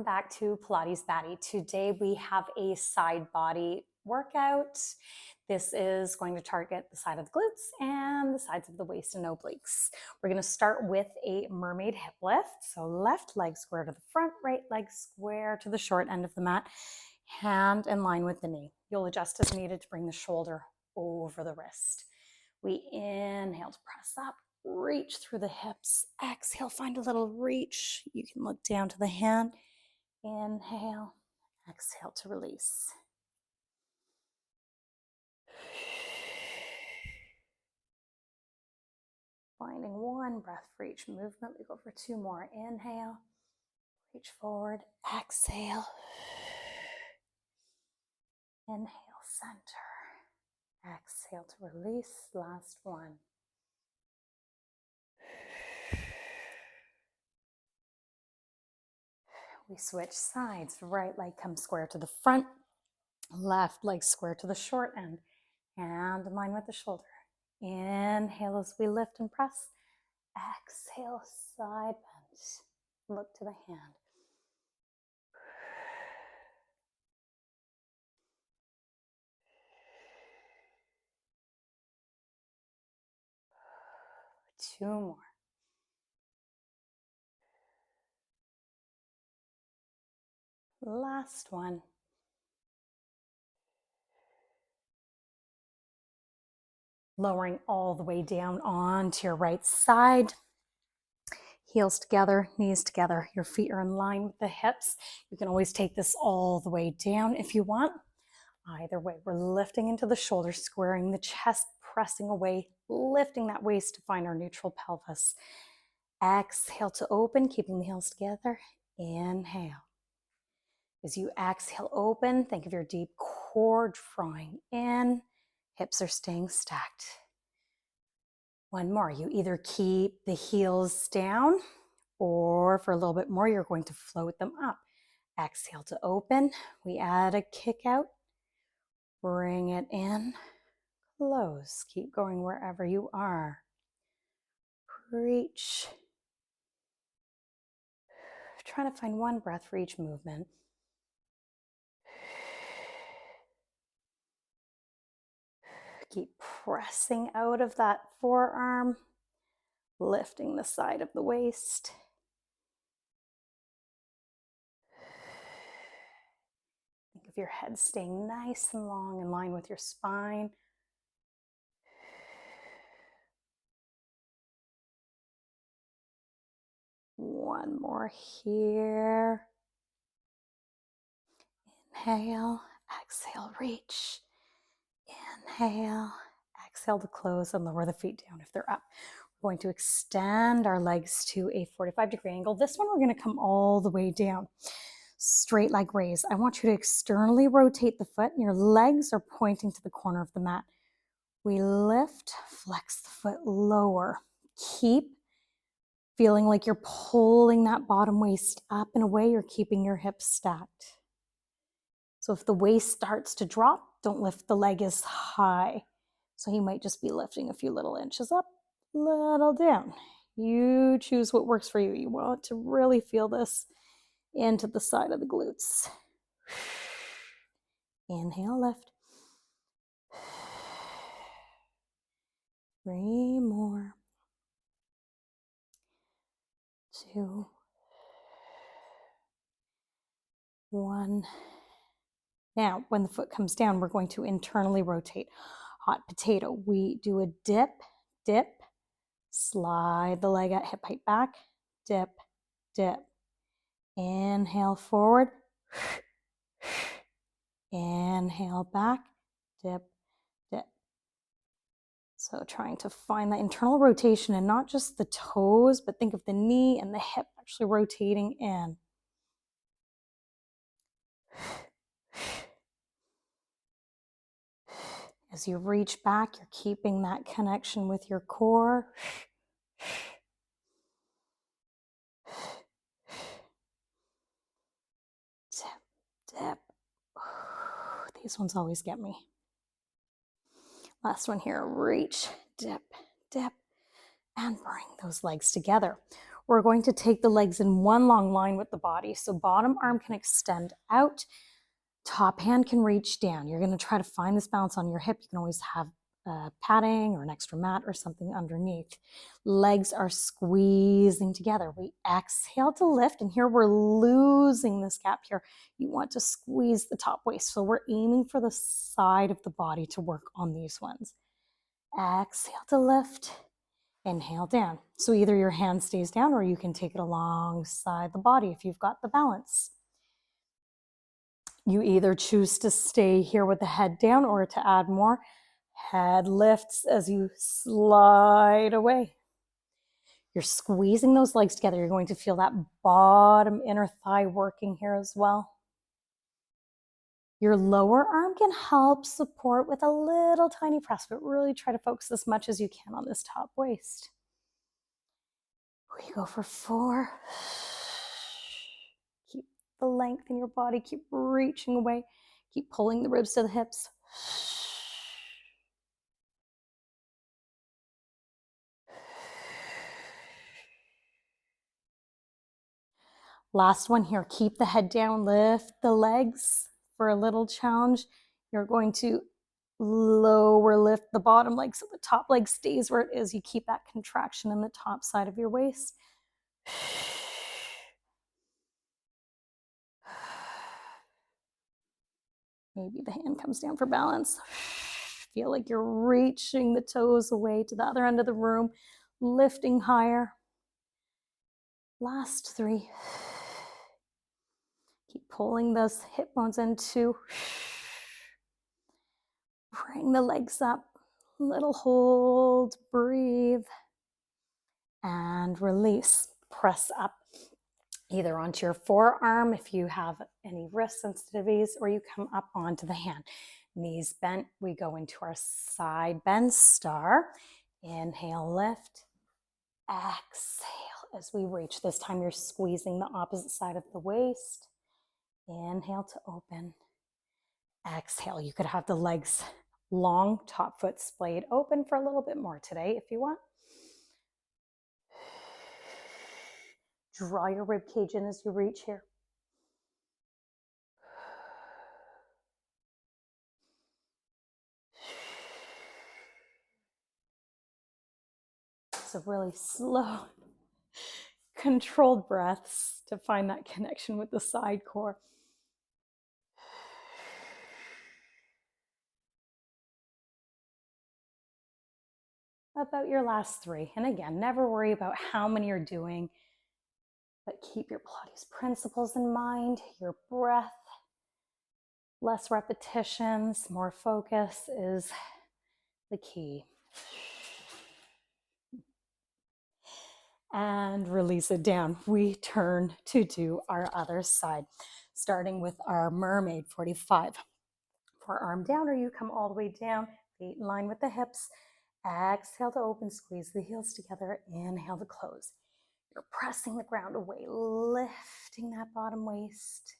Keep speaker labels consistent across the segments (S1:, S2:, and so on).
S1: back to Pilates Baddie. Today we have a side body workout. This is going to target the side of the glutes and the sides of the waist and obliques. We're going to start with a mermaid hip lift. So left leg square to the front, right leg square to the short end of the mat, hand in line with the knee. You'll adjust as needed to bring the shoulder over the wrist. We inhale to press up. Reach through the hips. Exhale, find a little reach. You can look down to the hand. Inhale, exhale to release. Finding one breath for each movement. We go for two more. Inhale, reach forward, exhale. Inhale, center. Exhale to release. Last one. We switch sides. Right leg comes square to the front. Left leg square to the short end. Hand in line with the shoulder. Inhale as we lift and press. Exhale, side bend. Look to the hand. Two more. Last one. Lowering all the way down onto your right side. Heels together, knees together. Your feet are in line with the hips. You can always take this all the way down if you want. Either way, we're lifting into the shoulders, squaring the chest, pressing away, lifting that waist to find our neutral pelvis. Exhale to open, keeping the heels together. Inhale. As you exhale, open, think of your deep core drawing in. Hips are staying stacked. One more. You either keep the heels down, or for a little bit more, you're going to float them up. Exhale to open. We add a kick out. Bring it in. Close. Keep going wherever you are. Reach. Trying to find one breath for each movement. Keep pressing out of that forearm, lifting the side of the waist. Think of your head staying nice and long in line with your spine. One more here. Inhale, exhale, reach. Inhale, exhale to close and lower the feet down if they're up. We're going to extend our legs to a 45-degree angle. This one, we're going to come all the way down. Straight leg raise. I want you to externally rotate the foot and your legs are pointing to the corner of the mat. We lift, flex the foot lower. Keep feeling like you're pulling that bottom waist up in a way you're keeping your hips stacked. So if the waist starts to drop, don't lift the leg as high. So you might just be lifting a few little inches up, little down. You choose what works for you. You want to really feel this into the side of the glutes. Inhale, lift. 3 more. 2. 1. Now, when the foot comes down, we're going to internally rotate. Hot potato. We do a dip, dip, slide the leg at hip height back, dip, dip. Inhale forward. Inhale back, dip, dip. So trying to find that internal rotation and not just the toes, but think of the knee and the hip actually rotating in. As you reach back, you're keeping that connection with your core. Dip, dip. These ones always get me. Last one here, reach, dip, dip, and bring those legs together. We're going to take the legs in one long line with the body. So bottom arm can extend out, top hand can reach down. You're going to try to find this balance on your hip. You can always have padding or an extra mat or something underneath. Legs are squeezing together. We exhale to lift, and here we're losing this gap here. You want to squeeze the top waist. So we're aiming for the side of the body to work on these ones. Exhale to lift, inhale down. So either your hand stays down or you can take it alongside the body if you've got the balance. You either choose to stay here with the head down or to add more. Head lifts as you slide away. You're squeezing those legs together. You're going to feel that bottom inner thigh working here as well. Your lower arm can help support with a little tiny press, but really try to focus as much as you can on this top waist. We go for 4. Keep the length in your body. Keep reaching away. Keep pulling the ribs to the hips. Last one here. Keep the head down. Lift the legs for a little challenge. You're going to lower lift the bottom leg so the top leg stays where it is. You keep that contraction in the top side of your waist. Maybe the hand comes down for balance. Feel like you're reaching the toes away to the other end of the room, lifting higher. Last 3. Keep pulling those hip bones into. Bring the legs up. Little hold, breathe, and release. Press up either onto your forearm if you have any wrist sensitivities, or you come up onto the hand. Knees bent, we go into our side bend star. Inhale, lift. Exhale as we reach. This time you're squeezing the opposite side of the waist. Inhale to open. Exhale. You could have the legs long, top foot splayed open for a little bit more today if you want. Draw your rib cage in as you reach here. So really slow, controlled breaths to find that connection with the side core. About your last 3. And again, never worry about how many you're doing, but keep your Pilates principles in mind, your breath. Less repetitions, more focus is the key. And release it down. We turn to do our other side, starting with our mermaid 45. Forearm down, or you come all the way down, feet in line with the hips. Exhale to open, squeeze the heels together. Inhale to close. You're pressing the ground away, lifting that bottom waist.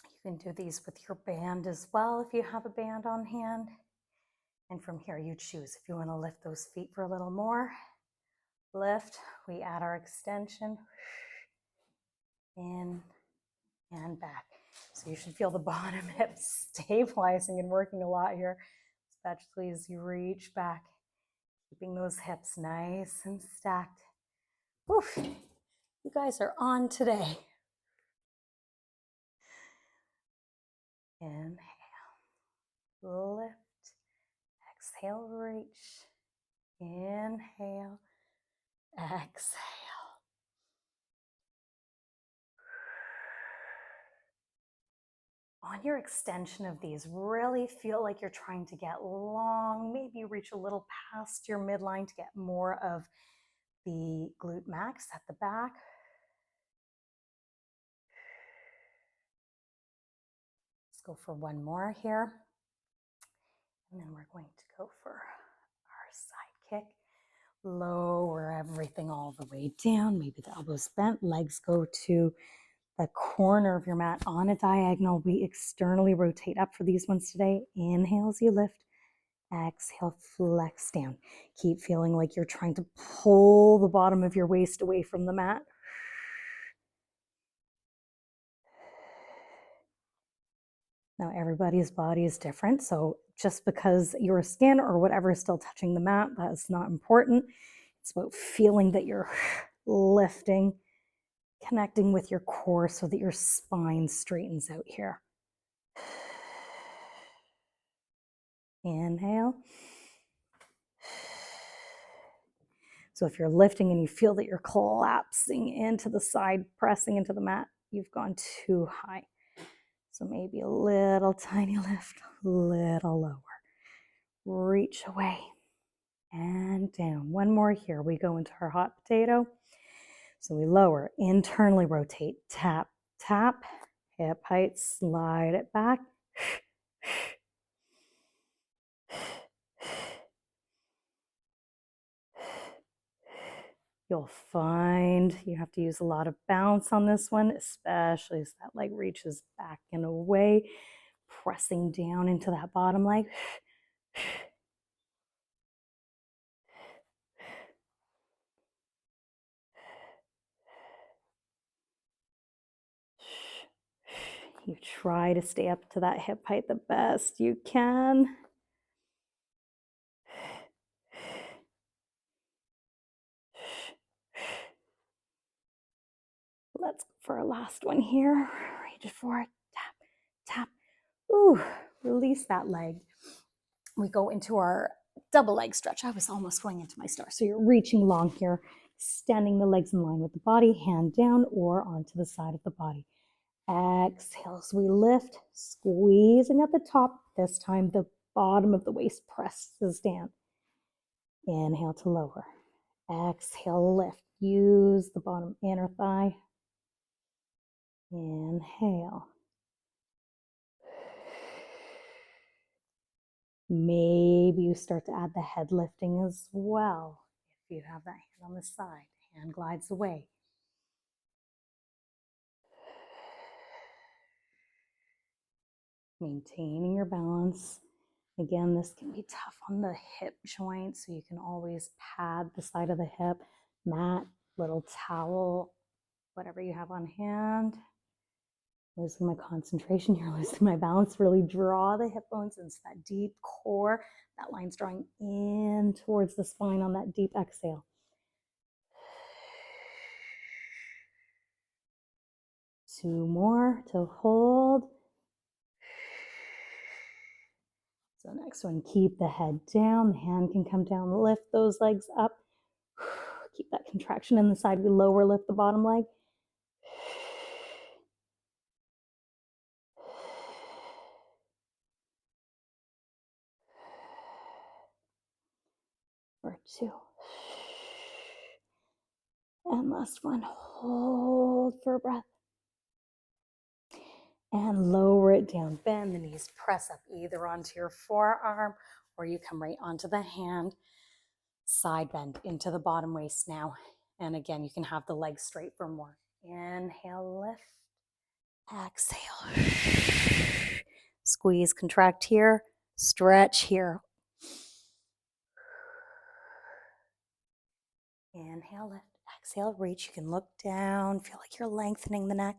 S1: You can do these with your band as well if you have a band on hand. And from here you choose if you want to lift those feet for a little more. Lift, we add our extension. In and back. So you should feel the bottom hips stabilizing and working a lot here, especially as you reach back, keeping those hips nice and stacked. Oof, you guys are on today. Inhale, lift, exhale, reach, inhale, exhale. On your extension of these, really feel like you're trying to get long, maybe reach a little past your midline to get more of the glute max at the back. Let's go for one more here. And then we're going to go for our side kick. Lower everything all the way down. Maybe the elbows bent, legs go to the corner of your mat on a diagonal. We externally rotate up for these ones today. Inhale as you lift. Exhale, flex down. Keep feeling like you're trying to pull the bottom of your waist away from the mat. Now, everybody's body is different, so just because your skin or whatever is still touching the mat, that's not important. It's about feeling that you're lifting, connecting with your core so that your spine straightens out here. Inhale. So if you're lifting and you feel that you're collapsing into the side, pressing into the mat, you've gone too high. So maybe a little tiny lift, a little lower. Reach away and down. One more here. We go into our hot potato. So we lower, internally rotate, tap, tap, hip height, slide it back. You'll find you have to use a lot of bounce on this one, especially as that leg reaches back and away, pressing down into that bottom leg. You try to stay up to that hip height the best you can. Let's go for our last one here. Reach for it. Tap, tap. Ooh, release that leg. We go into our double leg stretch. I was almost going into my star. So you're reaching long here, standing the legs in line with the body, hand down or onto the side of the body. Exhale as we lift, squeezing at the top. This time the bottom of the waist presses down. Inhale to lower. Exhale, lift. Use the bottom inner thigh. Inhale. Maybe you start to add the head lifting as well. If you have that hand on the side, hand glides away. Maintaining your balance. Again, this can be tough on the hip joint, so you can always pad the side of the hip, mat, little towel, whatever you have on hand. Losing my concentration here, losing my balance. Really draw the hip bones into that deep core. That line's drawing in towards the spine on that deep exhale. Two more to hold. So next one, keep the head down. The hand can come down, lift those legs up. Keep that contraction in the side. We lower lift the bottom leg. Or two. And last one, hold for a breath. And lower it down. Bend the knees, press up either onto your forearm or you come right onto the hand. Side bend into the bottom waist now. And again, you can have the legs straight for more. Inhale, lift. Exhale. Squeeze, contract here, stretch here. Inhale, lift. Exhale, reach. You can look down, feel like you're lengthening the neck.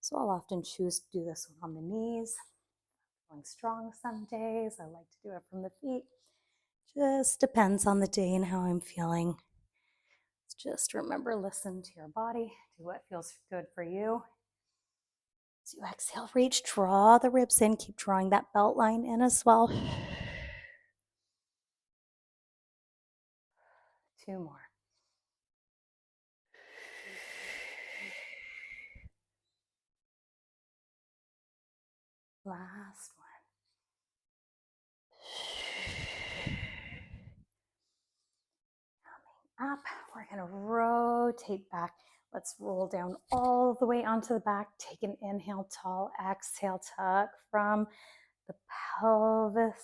S1: So I'll often choose to do this one on the knees. Going strong some days. I like to do it from the feet. Just depends on the day and how I'm feeling. Just remember, listen to your body. Do what feels good for you. As you exhale, reach, draw the ribs in. Keep drawing that belt line in as well. Two more. Last one. Coming up, we're going to rotate back. Let's roll down all the way onto the back. Take an inhale, tall. Exhale, tuck from the pelvis.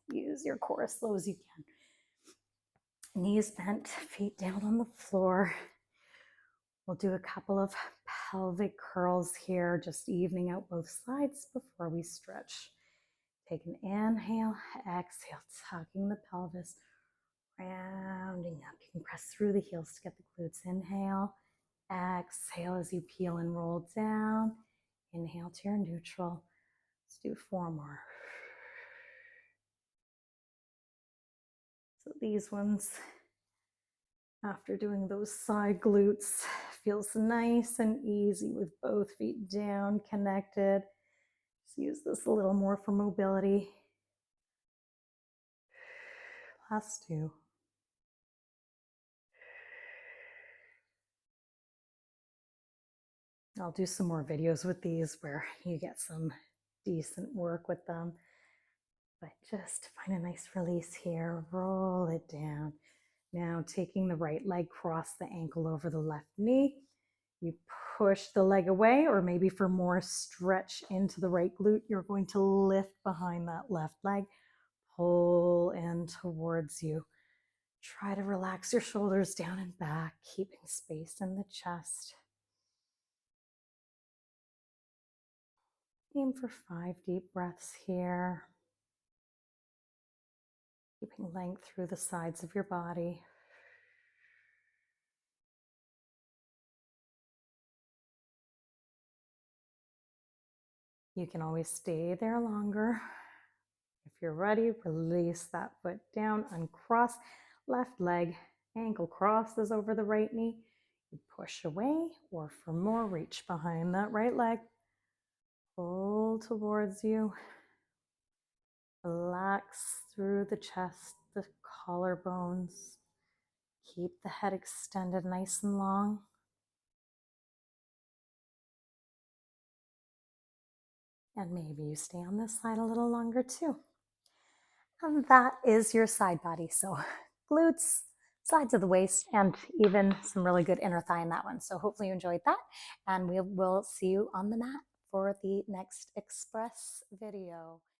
S1: Use your core as slow as you can. Knees bent, feet down on the floor. We'll do a couple of pelvic curls here, just evening out both sides before we stretch. Take an inhale, exhale, tucking the pelvis, rounding up. You can press through the heels to get the glutes. Inhale, exhale as you peel and roll down. Inhale to your neutral. Let's do 4 more. So these ones, after doing those side glutes, feels nice and easy with both feet down, connected. Just use this a little more for mobility. Last 2. I'll do some more videos with these where you get some decent work with them. But just find a nice release here. Roll it down. Now taking the right leg, cross the ankle over the left knee. You push the leg away, or maybe for more stretch into the right glute, you're going to lift behind that left leg, pull in towards you. Try to relax your shoulders down and back, keeping space in the chest. Aim for 5 deep breaths here. Keeping length through the sides of your body. You can always stay there longer. If you're ready, release that foot down, uncross, left leg, ankle crosses over the right knee. You push away, or for more, reach behind that right leg. Pull towards you. Relax through the chest, the collarbones. Keep the head extended nice and long. And maybe you stay on this side a little longer too. And that is your side body. So glutes, sides of the waist, and even some really good inner thigh in that one. So hopefully you enjoyed that. And we will see you on the mat for the next Express video.